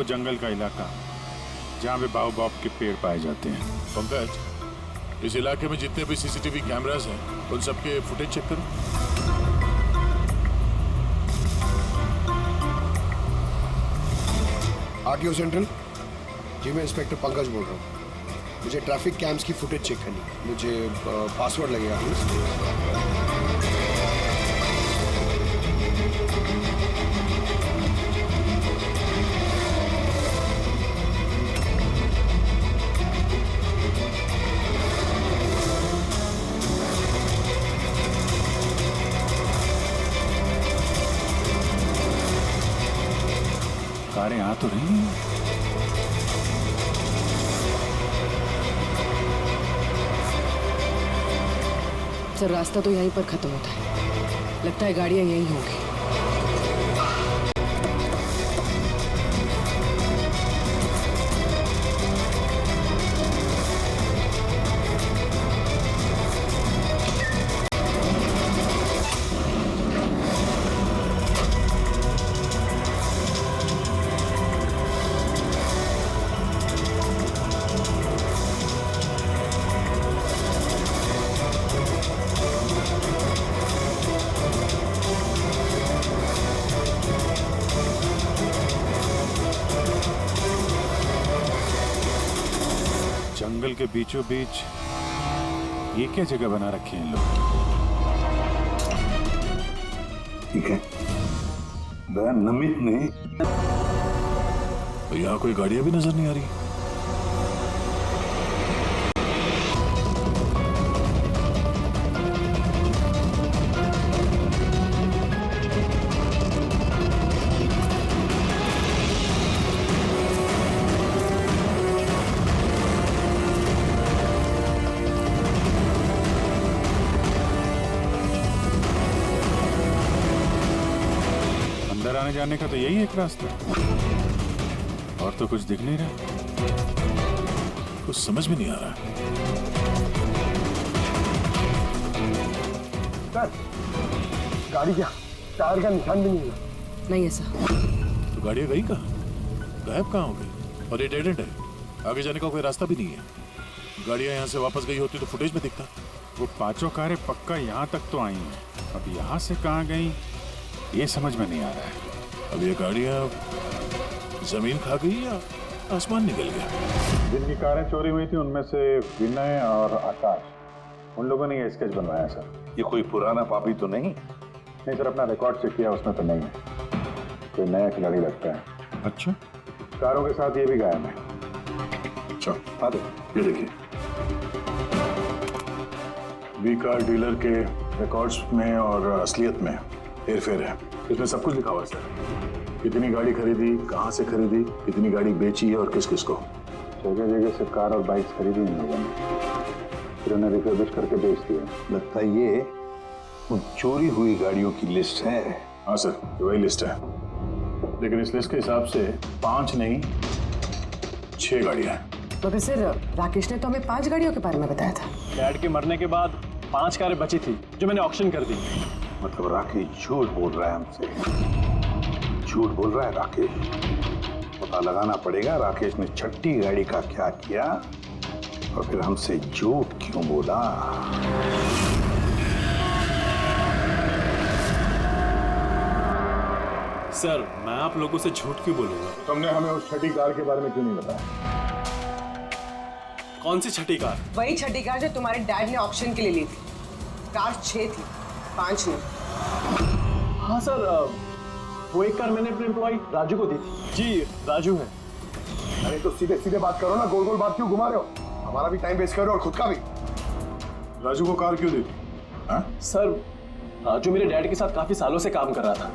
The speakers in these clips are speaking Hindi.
जंगल का इलाका जहाँ पे बाओबाब के पेड़ पाए जाते हैं। पंकज, इस इलाके में जितने भी सीसीटीवी कैमरास हैं उन सबके फुटेज चेक करो। आरटीओ सेंट्रल जी, मैं इंस्पेक्टर पंकज बोल रहा हूँ। मुझे ट्रैफिक कैम्स की फुटेज चेक करनी है। मुझे पासवर्ड लगेगा प्लीज। कारें आ तो रही हैं। सर, रास्ता तो यहीं पर खत्म होता है। लगता है गाड़ियां यहीं होंगी। जंगल के बीचों बीच ये क्या जगह बना रखी है इन लोग? ठीक है, नमित ने तो यहाँ कोई गाड़ियां भी नजर नहीं आ रही। अंदर आने जाने का तो यही एक रास्ता है, और तो कुछ दिख नहीं रहा। कुछ समझ में नहीं आ रहा। सर, गाड़ी क्या टायर का निशान भी नहीं है। नहीं है सर। तो गाड़ियां गई कहाँ? गायब कहाँ हो गई? और ये डेड एंड है, आगे जाने का कोई रास्ता भी नहीं है। गाड़ियां यहाँ से वापस गई होती तो फुटेज में दिखता। वो पांचों कारें पक्का यहाँ तक तो आई हैं, अब यहाँ से कहाँ गई ये समझ में नहीं आ रहा है। अब ये गाड़ियां जमीन खा गई या आसमान निकल गया? जिनकी कारें चोरी हुई थी उनमें से विनय और आकाश, उन लोगों ने ये स्केच बनवाया सर। ये कोई पुराना पापी तो नहीं? नहीं सर, अपना रिकॉर्ड चेक किया, उसमें तो नहीं है। कोई नया खिलाड़ी लगता है। अच्छा, कारों के साथ ये भी गायब है। अच्छा, आ दे, ये देखिए। वी कार डीलर के रिकॉर्ड्स में और असलियत में हेरफेर है। इसमें सब कुछ लिखा हुआ है सर। कितनी गाड़ी खरीदी, कहाँ से खरीदी, कितनी गाड़ी बेची है और किस किस को। जगह जगह से कार और बाइक्स खरीदी इन लोगों ने, फिर उन्हें रिफर्बिश करके बेच दिया। लगता है ये उन चोरी हुई गाड़ियों की लिस्ट है। हाँ सर, ये वही लिस्ट है, लेकिन इस लिस्ट के हिसाब से 5 नहीं 6 गाड़ियाँ हैं। मगर सर, राकेश ने तो हमें 5 गाड़ियों के बारे में बताया था। डैड के मरने के बाद 5 कारें बची थी जो मैंने ऑक्शन कर दी। मतलब राकेश झूठ बोल रहा है हमसे। झूठ बोल रहा है राकेश। पता लगाना पड़ेगा राकेश ने छठी गाड़ी का क्या किया और फिर हमसे झूठ क्यों बोला। सर, मैं आप लोगों से झूठ क्यों बोलूंगा? तुमने हमें उस छठी कार के बारे में क्यों नहीं बताया? कौन सी छठी कार? वही छठी कार जो तुम्हारे डैड ने ऑक्शन के लिए ली थी। कार 6 थी, 5 नहीं। हाँ सर, वो एक कार मैंने अपने एम्प्लॉय राजू को दी थी। जी, राजू है। अरे तो सीधे सीधे बात करो ना, गोल गोल बात क्यों घुमा रहे हो? हमारा भी टाइम वेस्ट कर रहे हो और खुद का भी। राजू को कार क्यों दी थी? हाँ? सर, राजू मेरे डैड के साथ काफी सालों से काम कर रहा था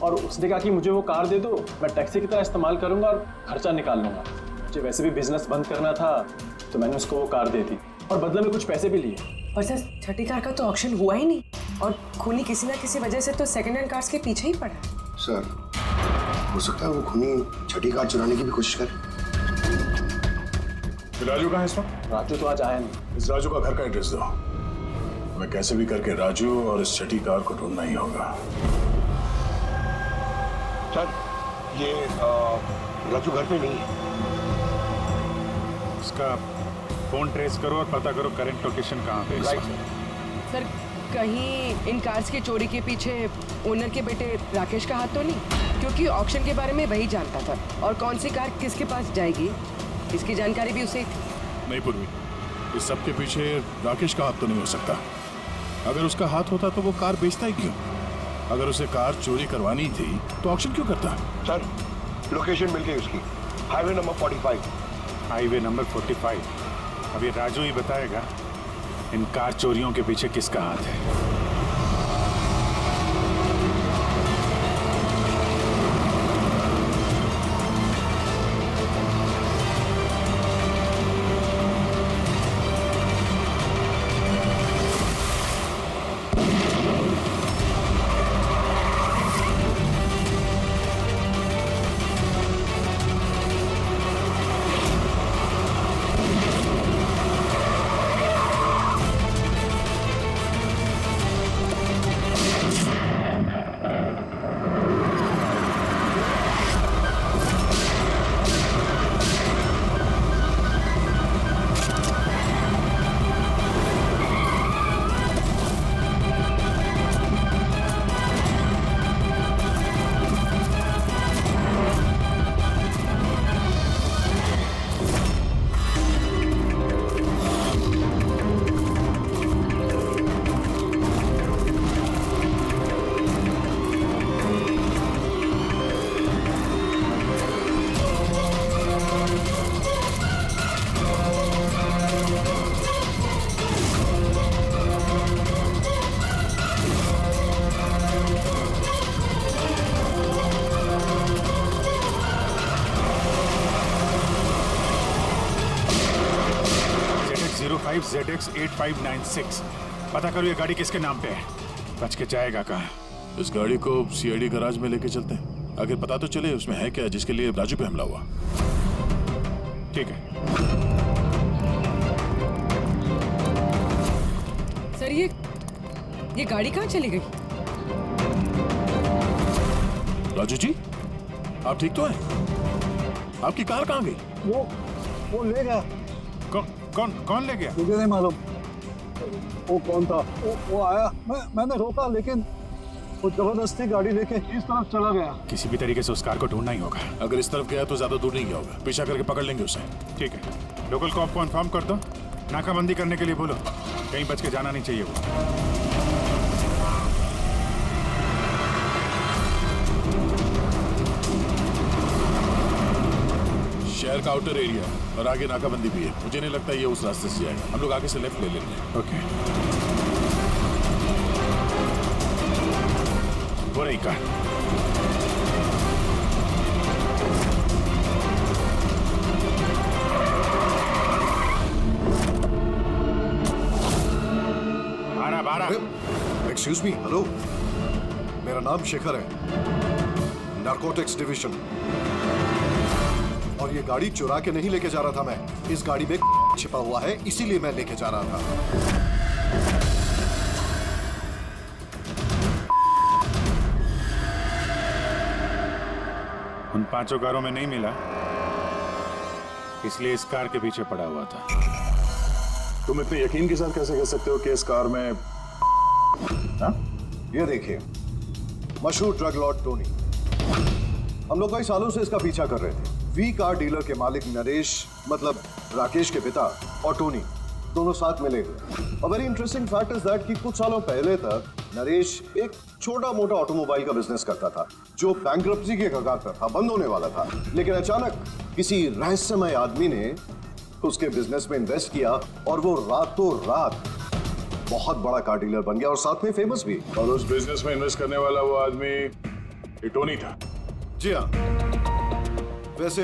और उसने कहा कि मुझे वो कार दे दो, मैं टैक्सी की तरह इस्तेमाल करूंगा और खर्चा निकाल लूंगा। मुझे वैसे भी बिजनेस बंद करना था तो मैंने उसको वो कार दे दी और बदले में कुछ पैसे भी लिए। पर सर, छठी कार का तो ऑक्शन हुआ ही नहीं और खूनी किसी ना किसी वजह से तो सेकंड हैंड कार्स के पीछे ही पड़ा है। सर, हो सकता है वो खूनी छठी कार चुराने की भी कोशिश करे। राजू कहाँ है इस वक्त? राजू तो आज आया नहीं। इस राजू का घर का एड्रेस दो। मैं कैसे भी करके राजू और इस छठी कार को ढूंढना ही होगा। सर, ये राजू घर पे नहीं है। उसका फोन ट्रेस करो और पता करो करंट लोकेशन कहाँ पे है इस राइट वक्त। सर कहीं इन कार्स की चोरी के पीछे ओनर के बेटे राकेश का हाथ तो नहीं? क्योंकि ऑक्शन के बारे में वही जानता था और कौन सी कार किसके पास जाएगी इसकी जानकारी भी उसे थी। नहीं पूर्वी, इस सब के पीछे राकेश का हाथ तो नहीं हो सकता। अगर उसका हाथ होता तो वो कार बेचता ही क्यों? अगर उसे कार चोरी करवानी थी तो ऑक्शन क्यों करता? सर लोकेशन मिल गई उसकी, हाईवे नंबर 45। Highway number 45। अब ये राजू ही बताएगा इन कार चोरियों के पीछे किसका हाथ है। ZX8596। पता करो ये गाड़ी किसके नाम पे है। बच के जाएगा कहाँ? इस गाड़ी को सीआईडी गैराज में लेके चलते हैं। आखिर पता तो चले उसमें है क्या जिसके लिए राजू पे हमला हुआ। ठीक है। सर ये गाड़ी कहाँ चली गई? राजू जी, आप ठीक तो हैं? आपकी कार कहाँ गई? वो ले गया। कौन ले गया? मुझे नहीं मालूम वो कौन था। वो आया, मैंने रोका, लेकिन वो जबरदस्ती गाड़ी लेके इस तरफ चला गया। किसी भी तरीके से उस कार को ढूंढना ही होगा। अगर इस तरफ गया तो ज्यादा दूर नहीं गया होगा, पीछा करके पकड़ लेंगे उसे। ठीक है, लोकल कॉप को इन्फॉर्म कर दो, नाकाबंदी करने के लिए बोलो। कहीं बच के जाना नहीं चाहिए वो। शहर का आउटर एरिया और आगे नाकाबंदी भी है। मुझे नहीं लगता ये उस रास्ते से जाएगा। हम लोग आगे से लेफ्ट ले लेंगे। ओके। वो रही कार। एक्सक्यूज मी, हेलो, मेरा नाम शेखर है, नारकोटिक्स डिवीजन। और ये गाड़ी चुरा के नहीं लेके जा रहा था मैं, इस गाड़ी में छिपा हुआ है, इसीलिए मैं लेके जा रहा था। उन 5 कारों में नहीं मिला, इसलिए इस कार के पीछे पड़ा हुआ था। तुम इतने यकीन के साथ कैसे कह सकते हो कि इस कार में? हाँ? ये देखिए, मशहूर ड्रग लॉर्ड टोनी। हम लोग कई सालों से इसका पीछा कर रहे थे। वी कार डीलर के मालिक नरेश, मतलब राकेश के पिता, और टोनी दोनों साथ मिले हुए। और very interesting fact is that कि कुछ सालों पहले तक नरेश एक छोटा मोटा ऑटोमोबाइल का बिजनेस करता था जो बैंक्रप्सी के कगार पर था, बंद होने वाला था। लेकिन अचानक किसी रहस्यमय आदमी ने उसके बिजनेस में इन्वेस्ट किया और वो रातों रात बहुत बड़ा कार डीलर बन गया और साथ में फेमस भी। और उस बिजनेस में इन्वेस्ट करने वाला वो आदमी ये टोनी था। जी हाँ। वैसे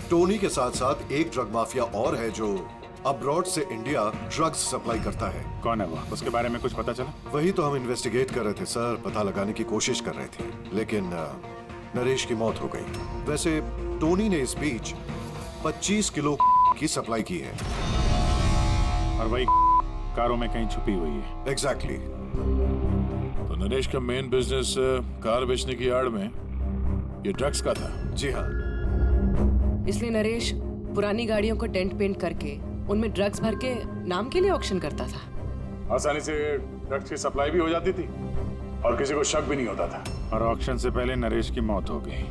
टोनी के साथ साथ एक ड्रग माफिया और है जो अब्रॉड से इंडिया ड्रग्स सप्लाई करता है। कौन है वो? उसके बारे में कुछ पता चला? वही तो हम इन्वेस्टिगेट कर रहे थे सर, पता लगाने की कोशिश कर रहे थे, लेकिन नरेश की मौत हो गई। वैसे टोनी ने इस बीच 25 किलो की सप्लाई की है और वही कारों में कहीं छुपी हुई है। एग्जैक्टली। तो नरेश का मेन बिजनेस कार बेचने की आड़ में ये ड्रग्स का था। जी हाँ। इसलिए नरेश पुरानी गाड़ियों को डेंट पेंट करके उनमें ड्रग्स भर के नाम के लिए ऑक्शन करता था। आसानी से ड्रग्स की सप्लाई भी हो जाती थी और किसी को शक भी नहीं होता था। और ऑक्शन से पहले नरेश की मौत हो गई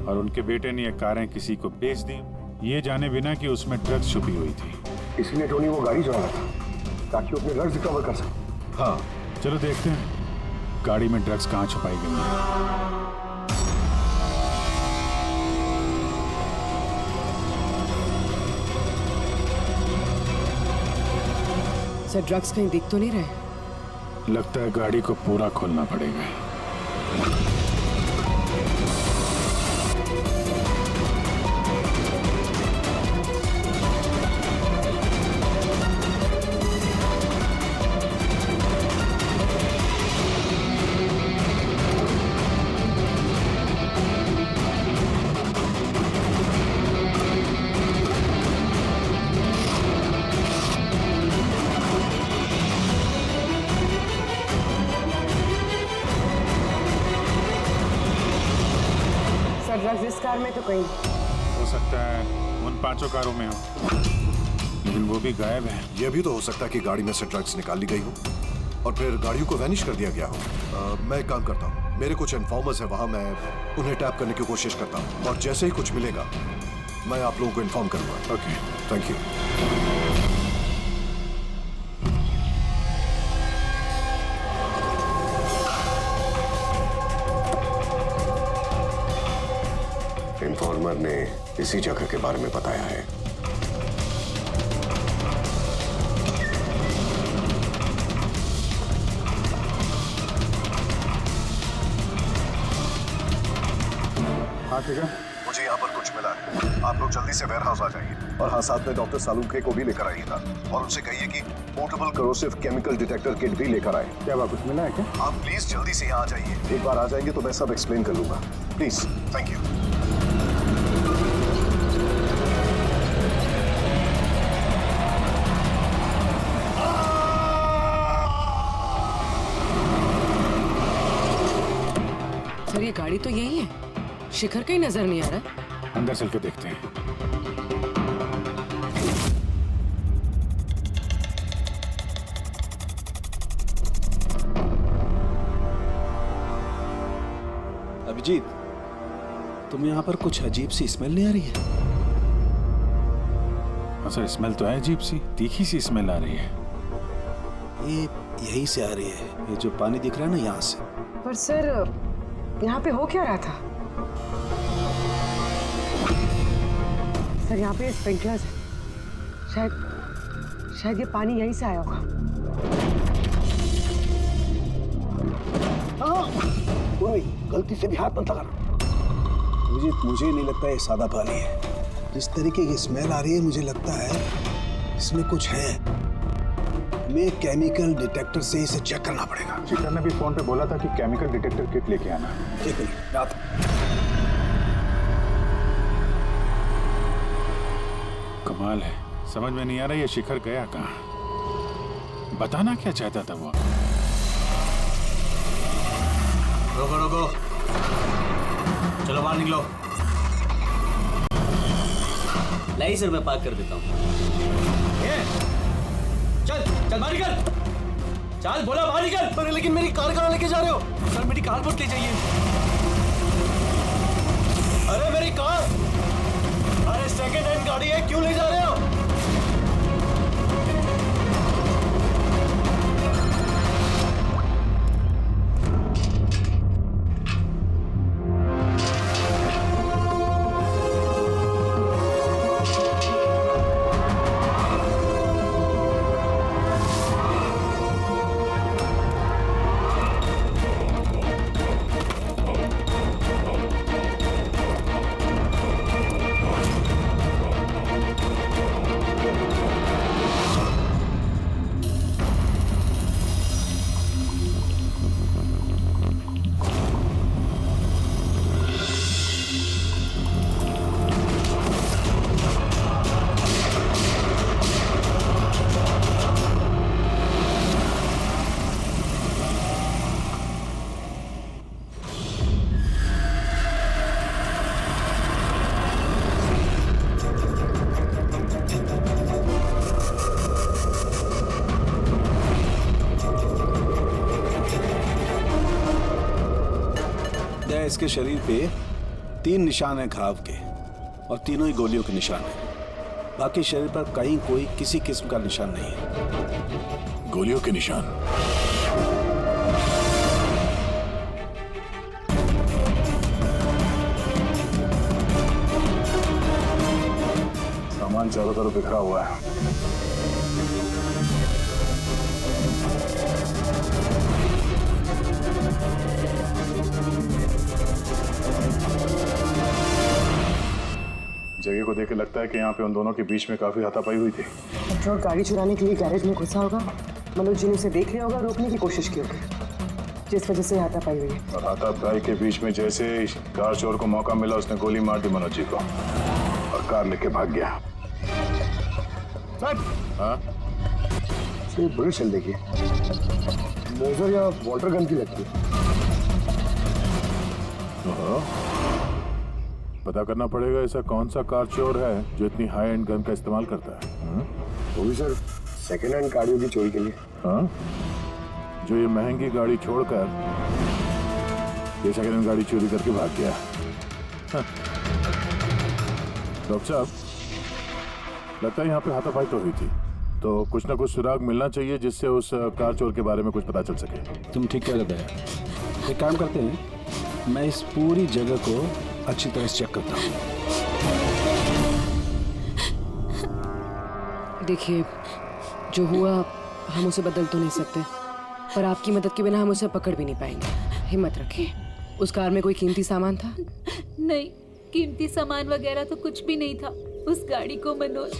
और उनके बेटे ने ये कारें किसी को बेच दी, ये जाने बिना कि उसमें ड्रग्स छुपी हुई थी। इसीलिए टोनी वो गाड़ी चला रहा था ताकि वो अपने ड्रग्स रिकवर कर सके। हाँ, चलो देखते हैं गाड़ी में ड्रग्स कहाँ छुपाई गई है। सर ड्रग्स कहीं दिख तो नहीं रहे? लगता है गाड़ी को पूरा खोलना पड़ेगा। ड्रग्स इस कार में तो कहीं हो सकता है उन 5 कारों में हो, लेकिन वो भी गायब है। यह भी तो हो सकता है कि गाड़ी में से ड्रग्स निकाल ली गई हो और फिर गाड़ियों को वैनिश कर दिया गया हो। मैं एक काम करता हूँ, मेरे कुछ इन्फॉर्मर्स है वहां, मैं उन्हें टैप करने की कोशिश करता हूँ और जैसे ही कुछ मिलेगा मैं आप लोगों को इन्फॉर्म करूंगा। Okay, thank you. इन्फॉर्मर ने इसी जगह के बारे में बताया है। हाँ ठीक है, मुझे यहाँ पर कुछ मिला है, आप लोग जल्दी से वेयरहाउस आ जाइए और हाँ, साथ में डॉक्टर सालुंखे को भी लेकर आइएगा और उनसे कहिए कि portable corrosive chemical detector kit भी लेकर आए। क्या बात, कुछ मिला है क्या? आप प्लीज जल्दी से यहाँ आ जाइए। एक बार आ जाएंगे तो मैं सब एक्सप्लेन कर लूंगा। Please, thank you. सर ये गाड़ी तो यही है, शिखर कहीं नजर नहीं आ रहा। अंदर चल के देखते हैं। अभिजीत, तुम यहाँ पर कुछ अजीब सी स्मेल नहीं आ रही है? हाँ सर, स्मेल तो है अजीब सी, तीखी सी स्मेल आ रही है। ये यहीं से आ रही है, ये जो पानी दिख रहा है ना, यहाँ से। पर सर यहाँ पे हो क्या रहा था? सर यहाँ पे स्प्रिंकलर्स है, शायद ये पानी यहीं से आया होगा। गलती से भी हाथ मत लगाना। मुझे नहीं लगता ये सादा पानी है। जिस तरीके की स्मेल आ रही है, मुझे लगता है इसमें कुछ है। हमें केमिकल डिटेक्टर से इसे चेक करना पड़ेगा। शिखर ने भी फोन पे बोला था कि केमिकल डिटेक्टर किट लेके आना। एक मिनट, रात कमाल है, समझ में नहीं आ रहा ये शिखर गया कहाँ। बताना क्या चाहता था वो? रोको रोको, चलो बाहर निकलो। नहीं सर, मैं पार्क कर देता हूँ। चल चल बाहर निकल, चल बोला बाहर निकल। अरे लेकिन मेरी कार कहाँ लेके जा रहे हो? सर मेरी कार मत ले जाइए। अरे मेरी कार, अरे सेकंड हैंड गाड़ी है, क्यों ले जा रहे हो? इसके शरीर पे 3 निशान हैं घाव के और तीनों ही गोलियों के निशान हैं। बाकी शरीर पर कहीं कोई किसी किस्म का निशान नहीं है। गोलियों के निशान? सामान चारों तरफ बिखरा हुआ है। जगह को देख के लगता है कि यहाँ पे उन दोनों के बीच में काफी हाथापाई हुई थी। पेट्रोल गाड़ी चुराने के लिए गैरेज में घुसा होगा। मनोज जी ने उसे देख लिया होगा, रोकने की कोशिश की होगी, जिस वजह से हाथापाई हुई है। और हाथापाई के बीच में जैसे कार चोर को मौका मिला, उसने गोली मार दी मनोज जी को और कार लेके भाग गया। हाँ? ये बुलेट शेल देखिए, मोजर या वाटर गन की लगती है। पता करना पड़ेगा ऐसा कौन सा कार चोर है जो इतनी हाई एंड गन का इस्तेमाल करता है। वो भी सर सेकेंड हैंड गाड़ियों की चोरी के लिए। हाँ? जो ये महंगी गाड़ी छोड़कर ये सेकेंड हैंड गाड़ी चोरी करके भाग गया। हाँ। डॉक्टर साहब, लगता है यहाँ पे हाथापाई तो हुई थी, तो कुछ ना कुछ सुराग मिलना चाहिए जिससे उस कार चोर के बारे में कुछ पता चल सके। तुम ठीक कह रहे हैं। एक काम करते हैं, मैं इस पूरी जगह को अच्छी तरह से चेक करता हूँ। देखिए, जो हुआ हम उसे बदल तो नहीं सकते, पर आपकी मदद के बिना हम उसे पकड़ भी नहीं पाएंगे। हिम्मत रखिए। उस कार में कोई कीमती सामान था? नहीं, कीमती सामान वगैरह तो कुछ भी नहीं था। उस गाड़ी को मनोज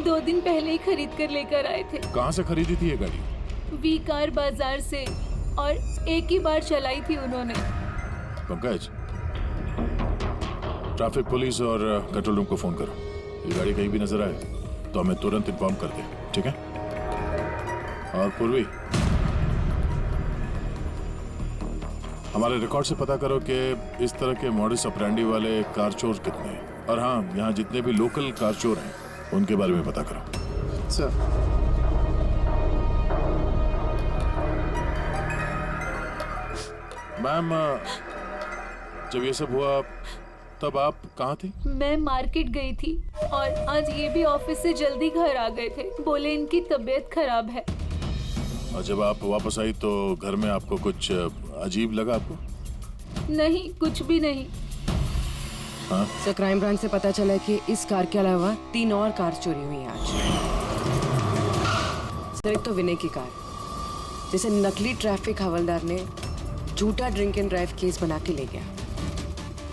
2 दिन पहले ही खरीद कर लेकर आए थे। कहाँ से खरीदी थी ये गाड़ी? वी कार बाजार से, और एक ही बार चलाई थी उन्होंने। पंकज, ट्रैफिक पुलिस और कंट्रोल रूम को फोन करो। ये गाड़ी कहीं भी नजर आए तो हमें तुरंत इन्फॉर्म कर दे, ठीक है? और पूर्वी, हमारे रिकॉर्ड से पता करो कि इस तरह के मॉडस ऑपरेंडी वाले कार चोर कितने हैं। और हाँ, यहाँ जितने भी लोकल कार चोर हैं उनके बारे में पता करो। सर, मैम, जब ये सब हुआ तब आप कहाँ थी? मैं मार्केट गई थी और आज ये भी ऑफिस से जल्दी घर आ गए थे। बोले इनकी तबीयत खराब है। और जब आप वापस आई तो घर में आपको कुछ अजीब लगा आपको? नहीं, कुछ भी नहीं। हाँ? सर, क्राइम ब्रांच से पता चला कि इस कार के अलावा 3 और कार चोरी हुई हैं आज। सर, एक तो विनय की कार, जिसे नकली ट्रैफिक हवलदार ने झूठा ड्रिंक एंड ड्राइव केस बना के ले गया,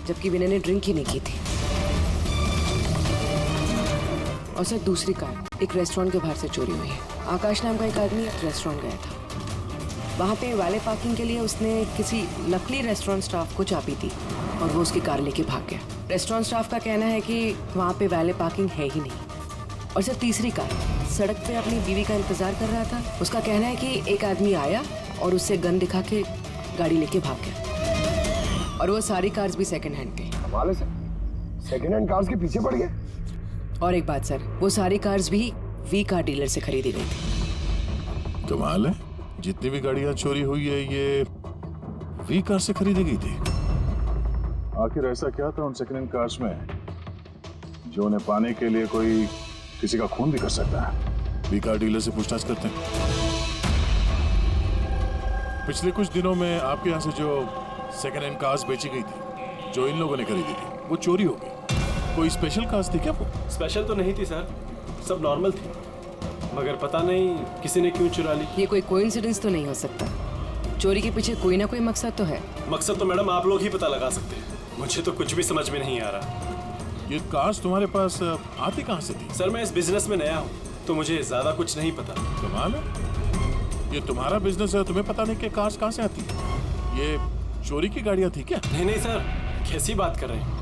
जबकि विनय ने ड्रिंक ही नहीं की थी। और सर, दूसरी कार एक रेस्टोरेंट के बाहर से चोरी हुई है। आकाश नाम का एक आदमी रेस्टोरेंट गया था। वहाँ पे वैले पार्किंग के लिए उसने किसी नकली रेस्टोरेंट स्टाफ को चाबी दी और वो उसकी कार लेके भाग गया। रेस्टोरेंट स्टाफ का कहना है कि वहाँ पे वैले पार्किंग है ही नहीं। और सर, तीसरी कार सड़क पे अपनी बीवी का इंतजार कर रहा था। उसका कहना है कि एक आदमी आया और उससे गन दिखा के गाड़ी लेके भाग गया। और वो सारी कार्स भी सेकंड हैंड थे। कमाल है सर, सेकंड हैंड कार्स के पीछे पड़ गए। और एक बात सर, वो सारी कार्स भी वी कार डीलर से खरीदी गई थी। कमाल है, जितनी भी गाड़ियां चोरी हुई है ये वी कार से खरीदी गई थी। आखिर ऐसा क्या था उन सेकंड हैंड कार्स में जो उन्हें पाने के लिए कोई किसी का खून भी कर सकता है? वी कार डीलर से पूछताछ करते हैं। पिछले कुछ दिनों में आपके यहाँ से जो सेकंड हैंड कार्स बेची गई थी, जो इन लोगों ने खरीदी थी, वो चोरी हो गई। कोई स्पेशल कार्स थी क्या वो? स्पेशल तो नहीं थी सर, सब नॉर्मल थी, मगर पता नहीं किसी ने क्यों चुरा ली। ये कोई कोइंसिडेंस तो नहीं हो सकता। चोरी के पीछे कोई ना कोई मकसद तो है। मकसद तो मैडम आप लोग ही पता लगा सकते हैं, मुझे तो कुछ भी समझ में नहीं आ रहा। ये कार्स तुम्हारे पास आती कहाँ से थी? सर, मैं इस बिजनेस में नया हूँ तो मुझे ज्यादा कुछ नहीं पता। कमाल है, ये तुम्हारा बिजनेस है, तुम्हें पता नहीं कि कार्स कहाँ से आती है? ये चोरी की गाड़ियाँ थी क्या? नहीं नहीं सर, कैसी बात कर रहे हैं?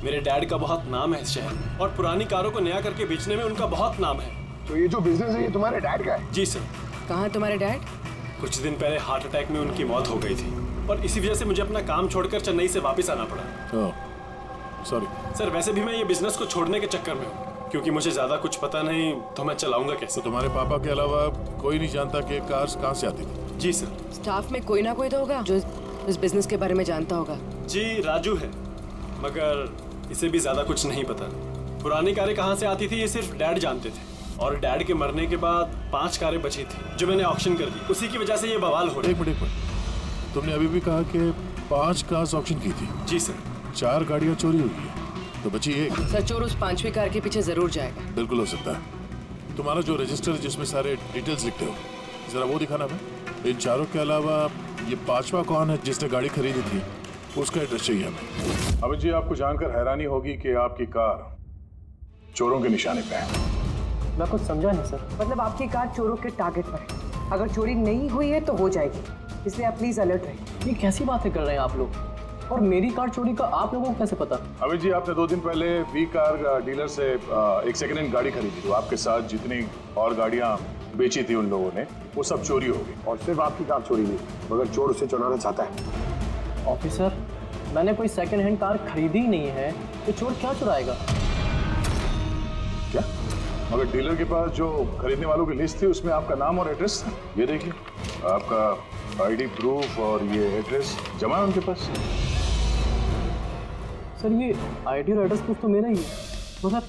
मेरे डैड का बहुत नाम है इस शहर में और पुरानी कारों को नया करके बेचने में उनका बहुत नाम है। तो ये जो बिजनेस है ये तुम्हारे डैड का है? जी सर। कहाँ तुम्हारे डैड? कुछ दिन पहले हार्ट अटैक में उनकी मौत हो गई थी और इसी वजह से मुझे अपना काम छोड़कर चेन्नई से वापस आना पड़ा। सॉरी सर, वैसे भी मैं ये बिजनेस को छोड़ने के चक्कर में हूँ, क्योंकि मुझे ज्यादा कुछ पता नहीं तो मैं चलाऊंगा कैसे। तो तुम्हारे पापा के अलावा कोई नहीं जानता कि कार्स कहाँ से आती थी? जी सर। स्टाफ में कोई ना कोई तो होगा जो इस बिजनेस के बारे में जानता होगा। जी राजू है, मगर इसे भी ज्यादा कुछ नहीं पता। पुरानी कारें कहाँ से आती थी ये सिर्फ डैड जानते थे, और डैड के मरने के बाद 5 कारें बची थी जो मैंने ऑक्शन कर दी। उसी की वजह से ये बवाल हो रहा है। एक मिनट, तुमने अभी भी कहा कि 5 कार्स ऑक्शन की थी। जी सर। 4 गाड़ियां चोरी हुई है तो बची एक। सर चोर उस 5वीं कार के पीछे जरूर जाएगा। बिल्कुल हो सकता है। तुम्हारा जो रजिस्टर जिसमें सारे डिटेल्स लिखते हो, जरा वो दिखाना हमें। इन 4 के अलावा ये 5वां कौन है जिसने गाड़ी खरीदी थी, उसका एड्रेस चाहिए हमें। अमित जी, आपको जानकर हैरानी होगी कि आपकी कार चोरों के निशाने पे है। मैं कुछ समझा नहीं सर। मतलब आपकी कार चोरों के टारगेट पर है। अगर चोरी नहीं हुई है तो हो जाएगी, इसलिए आप प्लीज अलर्ट रहिए। ये कैसी बातें कर रहे हैं आप लोग? और मेरी कार चोरी का आप लोगों को कैसे पता? अमित जी, आपने 2 दिन पहले वी कार डीलर से एक सेकेंड हैंड गाड़ी खरीदी, तो आपके साथ जितनी और गाड़ियां बेची थी उन लोगों ने, वो सब चोरी हो गई। और सिर्फ आपकी कार चोरी नहीं, मगर चोर उसे चुराना चाहता है। ऑफिसर, मैंने कोई सेकंड हैंड कार खरीदी ही नहीं है, तो चोर क्या चुराएगा? क्या? मगर डीलर के पास जो खरीदने वालों की लिस्ट थी उसमें आपका नाम और एड्रेस था। ये देखिए, आपका आईडी प्रूफ और ये एड्रेस जमा है उनके पास। सर ये आईडी और एड्रेस प्रूफ तो मेरा ही है, मगर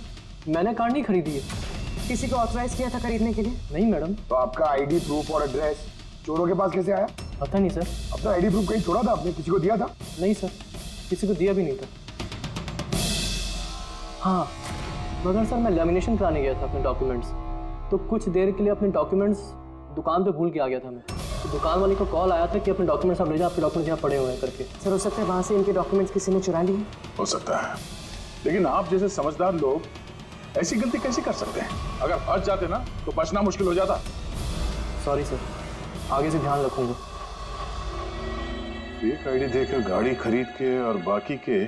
मैंने कार नहीं खरीदी है। किसी को ऑथराइज किया था खरीदने के लिए? नहीं मैडम। तो आपका आईडी प्रूफ और एड्रेस चोरों के पास कैसे आया? पता नहीं सर। अपना आईडी प्रूफ कहीं छोड़ा था आपने? किसी को दिया था? नहीं सर, किसी को दिया भी नहीं था। हाँ, मगर सर मैं लेमिनेशन कराने गया था अपने डॉक्यूमेंट्स, तो कुछ देर के लिए अपने डॉक्यूमेंट्स दुकान पे भूल के आ गया था मैं। तो दुकान वाले को कॉल आया था कि अपने डॉक्यूमेंट्स आप ले जाओ, आपके डॉक्यूमेंट्स यहाँ पड़े हुए हैं करके। सर हो सकता है वहाँ से इनके डॉक्यूमेंट्स किसी ने चुरा लिए। हो सकता है, लेकिन आप जैसे समझदार लोग ऐसी गलती कैसे कर सकते हैं? अगर फंस जाते ना तो बचना मुश्किल हो जाता। सॉरी सर, आगे से ध्यान रखूंगा। फेक आईडी देकर गाड़ी खरीद के और बाकी के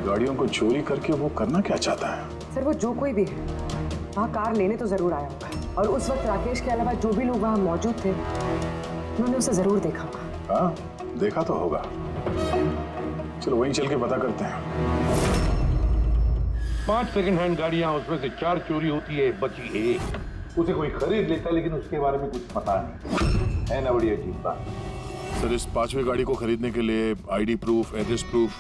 गाड़ियों को चोरी करके वो करना क्या चाहता है? सर वो जो कोई भी है वहाँ कार लेने तो जरूर आया होगा, और उस वक्त राकेश के अलावा जो भी लोग वहाँ मौजूद थे उन्होंने उसे जरूर देखा होगा। हाँ, देखा तो होगा। चलो वहीं चल के पता करते हैं। 5 सेकंड हैंड गाड़ियां, उसमें से 4 चोरी होती है, बची एक। उसे कोई खरीद लेता है, लेकिन उसके बारे में कुछ पता नहीं है ना। बड़ी अजीब बात। सर इस 5वीं गाड़ी को खरीदने के लिए आईडी प्रूफ, एड्रेस प्रूफ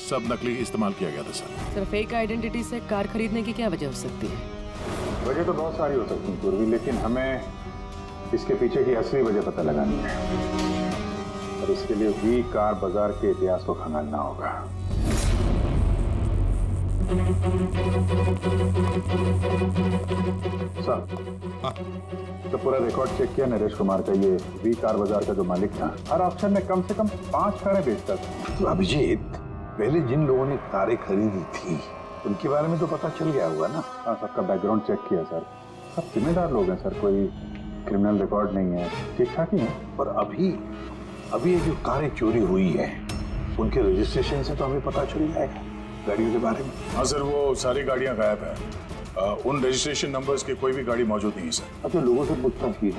सब नकली इस्तेमाल किया गया था सर। सर फेक आइडेंटिटी से कार खरीदने की क्या वजह हो सकती है? वजह तो बहुत सारी हो सकती है पूर्वी, लेकिन हमें इसके पीछे की असली वजह पता लगानी है, और इसके लिए वी कार बाजार के इतिहास को खंगालना होगा। सर, तो पूरा रिकॉर्ड चेक किया नरेश कुमार का, ये वी कार बाजार का जो मालिक था, हर ऑप्शन में कम से कम 5 कारें बेचता था। तो अभिजीत, पहले जिन लोगों ने कारें खरीदी थी उनके बारे में तो पता चल गया होगा ना? हाँ, सबका बैकग्राउंड चेक किया सर, सब जिम्मेदार लोग हैं सर, कोई क्रिमिनल रिकॉर्ड नहीं है, ठीक ठाक ही है। पर अभी ये जो कारें चोरी हुई है उनके रजिस्ट्रेशन से तो हमें पता चल जाएगा गाड़ियों के बारे में। हाँ सर, वो सारी गाड़ियां गायब है। उन रजिस्ट्रेशन नंबर्स की कोई भी गाड़ी मौजूद नहीं है सर। अच्छा, लोगों से पूछताछ की?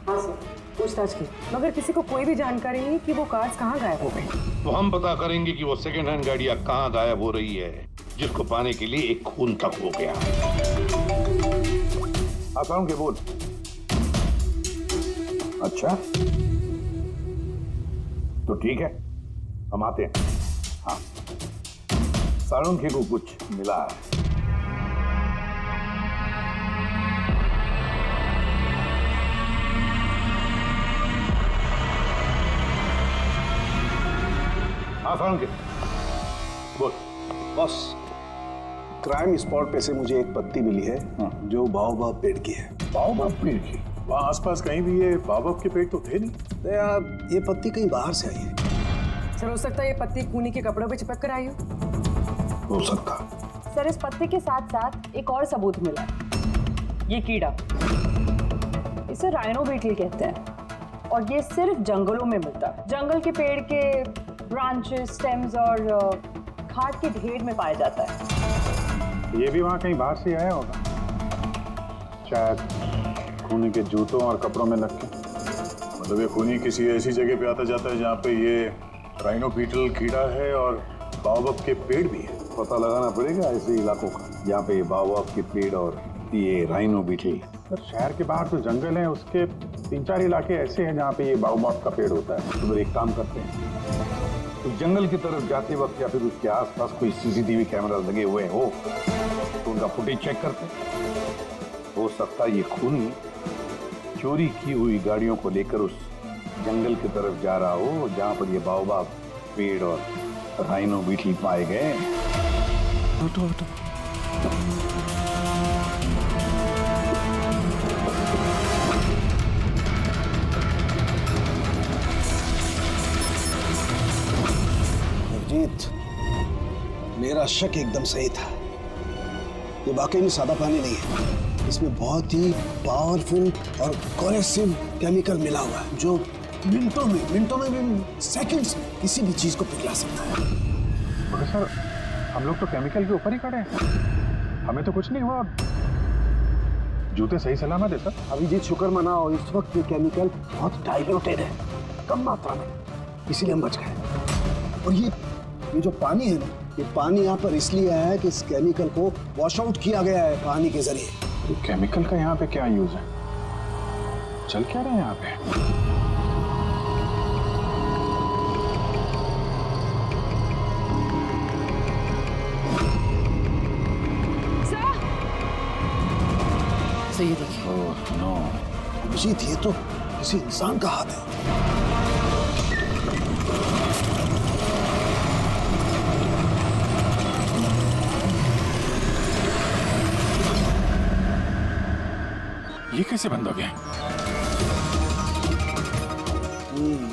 हाँ सर, पूछताछ की, मगर किसी को कोई भी जानकारी नहीं कि वो कार्स कहाँ गायब हो गई। तो हम पता करेंगे कि वो सेकंड हैंड गाड़ियां कहाँ गायब हो रही है, जिसको पाने के लिए एक खून तक हो गया। आता हूँ के बोल। अच्छा, तो ठीक है, हम आते हैं। हाँ, सालुंखे को कुछ मिला है। हाँ सालुंखे, बोल। बॉस, क्राइम स्पॉट पे से मुझे एक पत्ती मिली है जो बाओबाब पेड़ की है। बाओबाब पेड़ की? वहाँ आसपास कहीं भी ये बाओबाब के पेड़ तो थे नहीं। तो यार ये पत्ती कहीं बाहर से आई है। सर हो सकता है ये पत्ती कूनी के कपड़ों पे चिपक कर आई हो सकता। सर इस पत्ते के साथ साथ एक और सबूत मिला, ये कीड़ा, इसे राइनो बीटल कहते हैं, और ये सिर्फ जंगलों में मिलता है। जंगल के पेड़ के ब्रांचेस, स्टेम्स और खाद के ढेर में पाया जाता है। ये भी वहाँ कहीं बाहर से आया होगा, शायद खूनी के जूतों और कपड़ों में लग के। मतलब ये खूनी किसी ऐसी जगह पे आता जाता है जहाँ पे ये राइनो बीटल कीड़ा है और बाओबाब के पेड़ भी है। पता लगाना पड़ेगा ऐसे इलाकों का जहाँ पे बाओबाब के पेड़ और ये राइनो बीटल सर शहर के बाहर जो जंगल है उसके 3-4 इलाके ऐसे हैं जहाँ पे ये बाओबाब का पेड़ होता है। तो फिर एक काम करते हैं, उस जंगल की तरफ जाते वक्त या फिर उसके आसपास कोई सीसीटीवी कैमरा लगे हुए हो तो उनका फुटेज चेक करते हैं। हो सकता है ये खूनी चोरी की हुई गाड़ियों को लेकर उस जंगल की तरफ जा रहा हो जहाँ पर ये बाओबाब पेड़ और राइनो बीटल पाए गए। हटो हटो। नवजीत, मेरा शक एकदम सही था। ये वाकई में सादा पानी नहीं है, इसमें बहुत ही पावरफुल और कोरेसिव केमिकल मिला हुआ है जो मिनटों में सेकंड्स में किसी भी चीज को पिघला सकता है। मगर सर हम लोग तो केमिकल के ऊपर ही खड़े हैं, हमें तो कुछ नहीं हुआ। जूते सही सलामत है सर। अभिजीत शुक्र मनाओ, इस वक्त ये केमिकल बहुत डाइल्यूटेड है, कम मात्रा में, इसीलिए हम बच गए। और ये जो पानी है ना, ये पानी यहाँ पर इसलिए आया है कि इस केमिकल को वॉश आउट किया गया है पानी के जरिए। तो केमिकल का यहाँ पे क्या यूज है? चल क्या रहे हैं यहाँ पे? ये देखिए। Oh no. अभिजीत, ये तो किसी इंसान का हाथ है। ये कैसे बंद हो गया?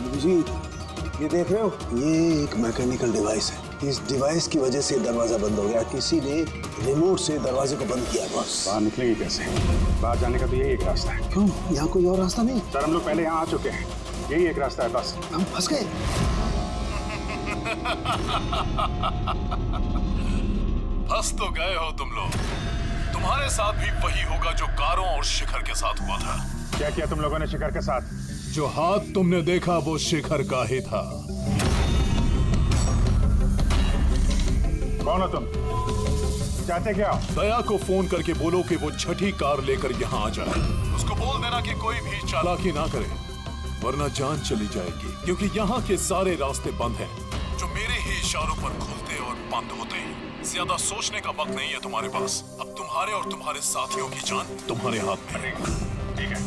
अभिजीत, ये देख रहे हो, ये एक मैकेनिकल डिवाइस है। इस डिवाइस की वजह से दरवाजा बंद हो गया। किसी ने रिमोट से दरवाजे को बंद किया। बस बाहर निकलेंगे कैसे? बाहर जाने का तो यही एक रास्ता है। क्यों, यहाँ कोई और रास्ता नहीं? सर हम लोग पहले यहाँ आ चुके हैं, यही एक रास्ता है बस। हम फंस गए। फंस तो गए हो तुम लोग। तुम्हारे साथ भी वही होगा जो कारों और शिखर के साथ हुआ था। क्या किया तुम लोगों ने शिखर के साथ? जो हाथ तुमने देखा वो शिखर का ही था। कौन हो तुम? चाहते क्या? दया को फोन करके बोलो कि वो छठी कार लेकर यहाँ आ जाए। उसको बोल देना कि कोई भी चालाकी ना करे, वरना जान चली जाएगी। क्योंकि यहाँ के सारे रास्ते बंद हैं, जो मेरे ही इशारों पर खुलते और बंद होते हैं। ज्यादा सोचने का वक्त नहीं है तुम्हारे पास। अब तुम्हारे और तुम्हारे साथियों की जान तुम्हारे हाथ में है। ठीक है।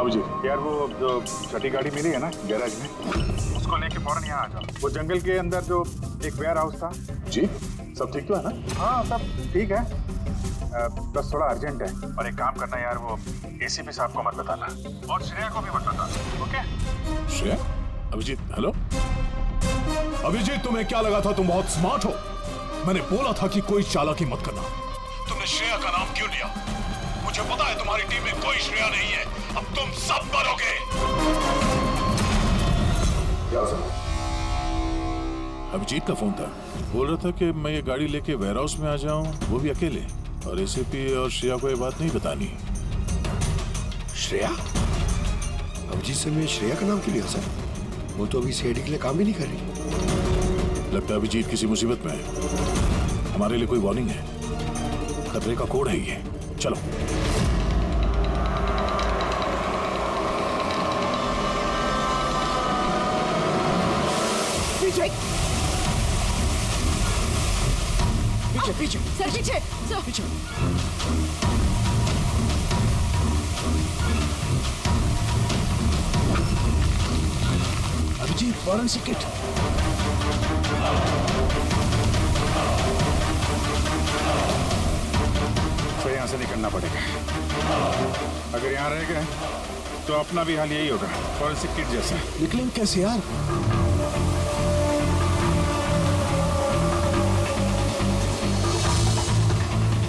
जी यार वो जो छठी गाड़ी मिली है ना गैराज में, उसको लेके फौरन यहाँ आ जाओ। वो जंगल के अंदर जो एक वेयर हाउस था। जी सब ठीक तो है ना? हाँ सब ठीक है, बस थोड़ा अर्जेंट है। और एक काम करना यार, वो एसीपी साहब को मत बताना और श्रेया को भी मत बताना, ओके? श्रेया? अभिजीत हेलो। अभिजीत तुम्हें क्या लगा था तुम बहुत स्मार्ट हो? मैंने बोला था कि कोई चालाकी मत करना। तुमने श्रेया का नाम क्यों लिया? मुझे पता है तुम्हारी टीम में कोई श्रेया नहीं है। अब तुम सब मरोगे। क्या सर? अभिजीत का फोन था, बोल रहा था कि मैं ये गाड़ी लेके वेयर हाउस में आ जाऊं, वो भी अकेले। और एसीपी और श्रेया को ये बात नहीं बतानी। श्रेया? अभिजीत से मैं श्रेया का नाम क्यों लिया सर? वो तो अभी सीआईडी के लिए काम भी नहीं कर रही। लगता है अभिजीत किसी मुसीबत में है। हमारे लिए कोई वार्निंग है, खतरे का कोड है ये। चलो पीछे पीछे पीछे सर, पीछे सर, पीछे। Abhijit forensic kit. तो यहाँ से निकलना पड़ेगा। अगर यहाँ रह गए तो अपना भी हाल यही होगा, फॉरेंसिक किट जैसा। निकलेंगे कैसे यार?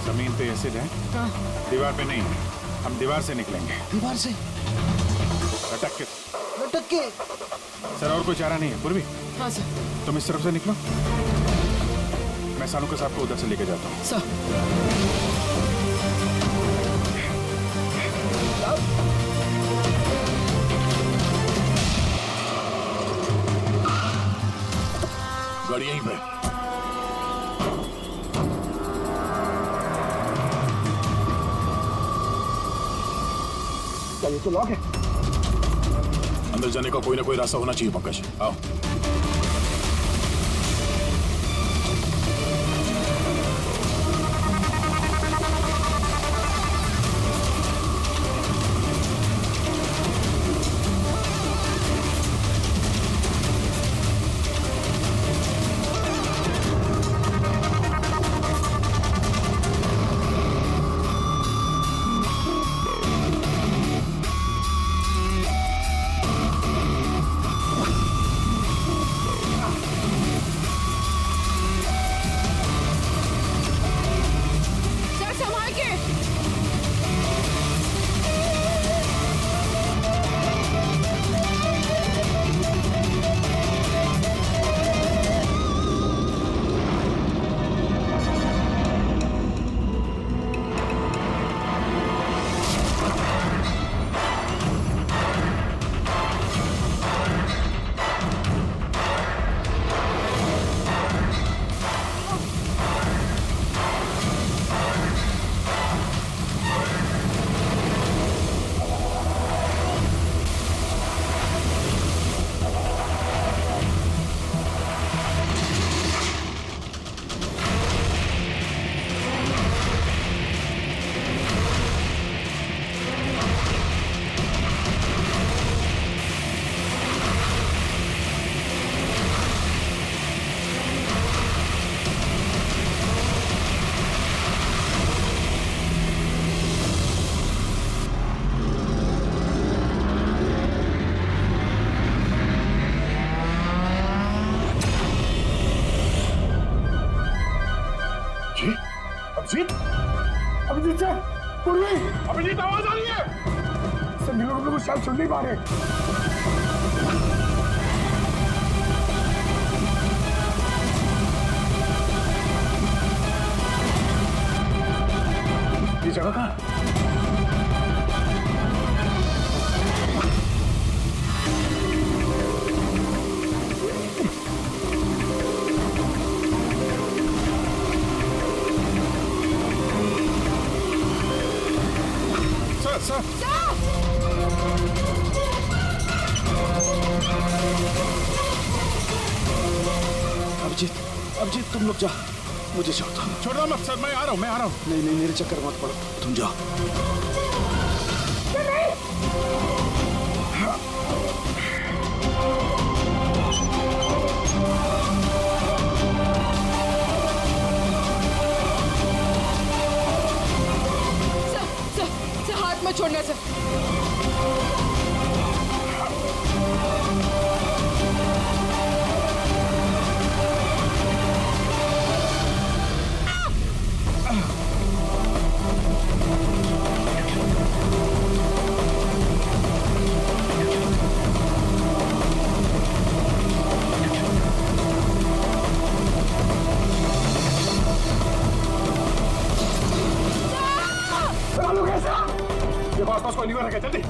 जमीन पे एसिड है, दीवार पे नहीं। हम दीवार से निकलेंगे। दीवार से? लटक के। लटक के? सर और कोई चारा नहीं है। पूर्वी हाँ सर। तुम इस तरफ से निकलो, मैं सानू के साथ को उधर से लेके जाता हूँ। सर यहीं पे। क्या ये तो लॉक है? अंदर जाने का कोई ना कोई रास्ता होना चाहिए पंकज। आओ। अभिजीत, अभिजीत सर, पूर्वी, अभिजीत आवाज आ रही है। सर मिलो को शायद सुन नहीं पा रहे। ये जगह कहाँ? सर अभिजीत तुम लोग जा, मुझे छोड़ दो। छोड़ मत सर, मैं आ रहा हूँ। नहीं नहीं, मेरे चक्कर मत पड़ो, तुम जाओ। सर हाथ मत छोड़ना सर। देखो आसपास कोई नहीं रखे, जल्दी।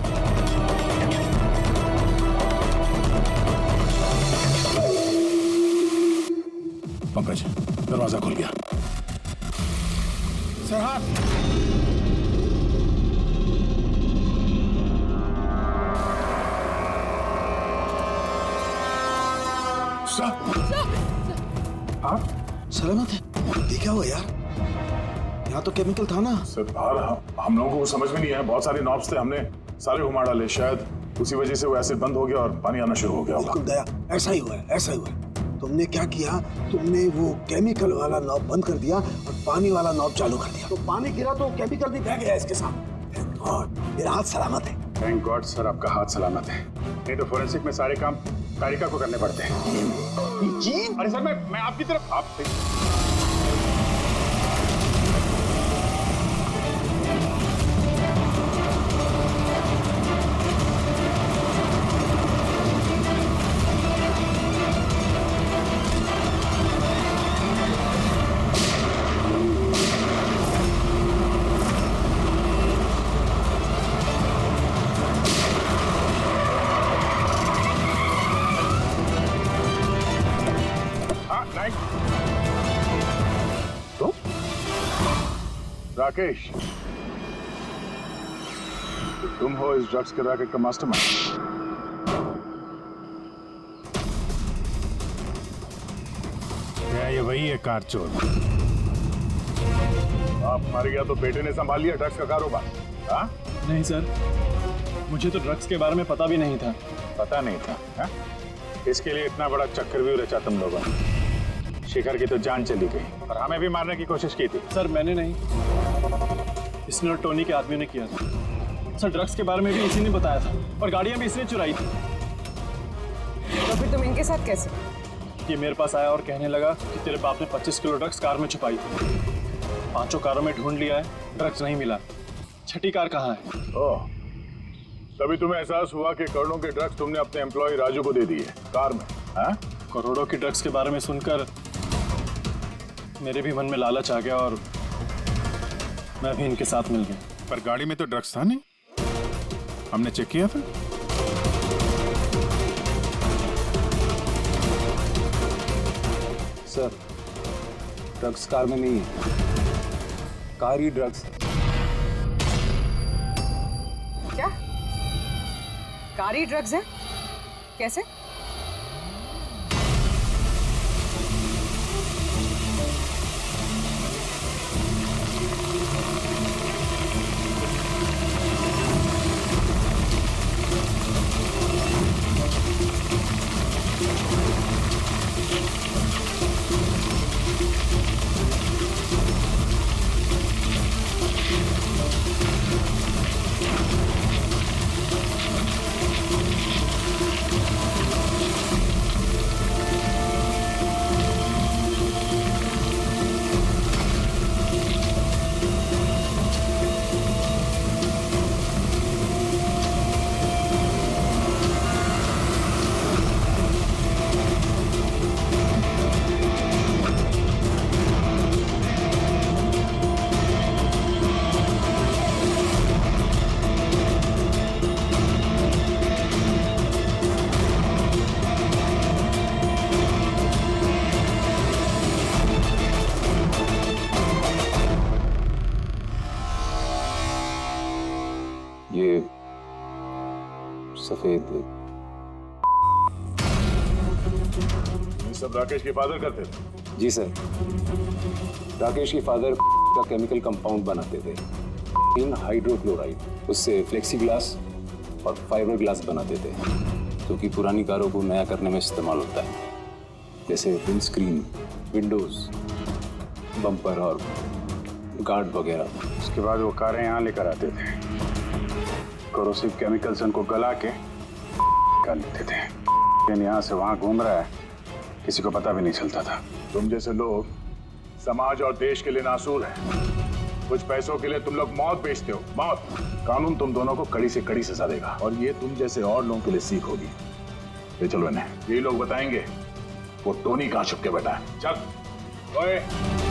पंकज दरवाजा खुल गया। सरहाद, सलामत है? ये क्या हुआ यार? यहाँ तो केमिकल था ना। सर बाहर हम लोगों को समझ में नहीं आया, बहुत सारे नॉब्स थे, हमने सारे घुमा डाले, शायद उसी वजह से वो एसिड बंद हो गया और पानी आना शुरू हो गया होगा। बिल्कुल दया, ऐसा ही हुआ है, ऐसा ही हुआ है। तुमने क्या किया? तुमने वो केमिकल वाला नॉब बंद कर दिया और पानी वाला नॉब चालू कर दिया, तो पानी गिरा तो केमिकल भी बह गया इसके साथ। थैंक गॉड, मेरा हाथ सलामत है। थैंक गॉड सर, आपका हाथ सलामत है, नहीं तो फोरेंसिक में सारे काम कारिका को करने पड़ते हैं। जी अरे सर, मैं आपकी तरफ राकेश, तो तुम हो इस ड्रग्स के रैकेट का मास्टरमाइंड। क्या ये वही है कार चोर? आप मर गया तो बेटे ने संभाल लिया ड्रग्स का कारोबार? हाँ? नहीं सर, मुझे तो ड्रग्स के बारे में पता भी नहीं था। पता नहीं था? हा? इसके लिए इतना बड़ा चक्कर भी रचा तुम लोगों ने। शिखर की तो जान चली गई और हमें भी मारने की कोशिश की थी। सर मैंने नहीं, इसने और टोनी के आदमी ने किया था। सर ड्रग्स के बारे में भी इसी ने बताया था और गाड़ियां भी इसने चुराई थी। तो फिर तुम इनके साथ कैसे? ये मेरे पास आया और कहने लगा कि तेरे बाप ने 25 किलो ड्रग्स कार में छुपाई थी। 5 कारों में ढूंढ लिया है, ड्रग्स नहीं मिला। 6ठी कार कहाँ है? ओह, तभी तुम्हें एहसास हुआ कि करोड़ों के ड्रग्स तुमने अपने एम्प्लॉय राजू को दे दिए कार में। हाँ? करोड़ों की ड्रग्स के बारे में सुनकर मेरे भी मन में लालच आ गया और मैं भी इनके साथ मिल गया। पर गाड़ी में तो ड्रग्स था नहीं, हमने चेक किया था। सर ड्रग्स कार में नहीं है, कार ही ड्रग्स है। क्या? कार ही ड्रग्स है? कैसे? ये सफेद ये सब राकेश के फादर करते थे? जी सर, राकेश के फादर का केमिकल कंपाउंड बनाते थे, हाइड्रोक्लोराइड। उससे फ्लेक्सी ग्लास और फाइबर ग्लास बनाते थे, जो कि पुरानी कारों को नया करने में इस्तेमाल होता है, जैसे विंड स्क्रीन, विंडोज, बम्पर और गार्ड वगैरह। उसके बाद वो कारें यहाँ लेकर आते थे, कोरोसिव केमिकल्स उनको गला के निकाल लेते थे। लेकिन यहाँ से वहाँ घूम रहा है, किसी को पता भी नहीं चलता था। तुम जैसे लोग समाज और देश के लिए नासूर हैं। कुछ पैसों के लिए तुम लोग मौत बेचते हो, मौत। कानून तुम दोनों को कड़ी से कड़ी सजा देगा और ये तुम जैसे और लोगों के लिए सीख होगी। ये चलो इन्हें, ये लोग बताएंगे वो टोनी कहाँ छुप के बैठा है। चल ओए।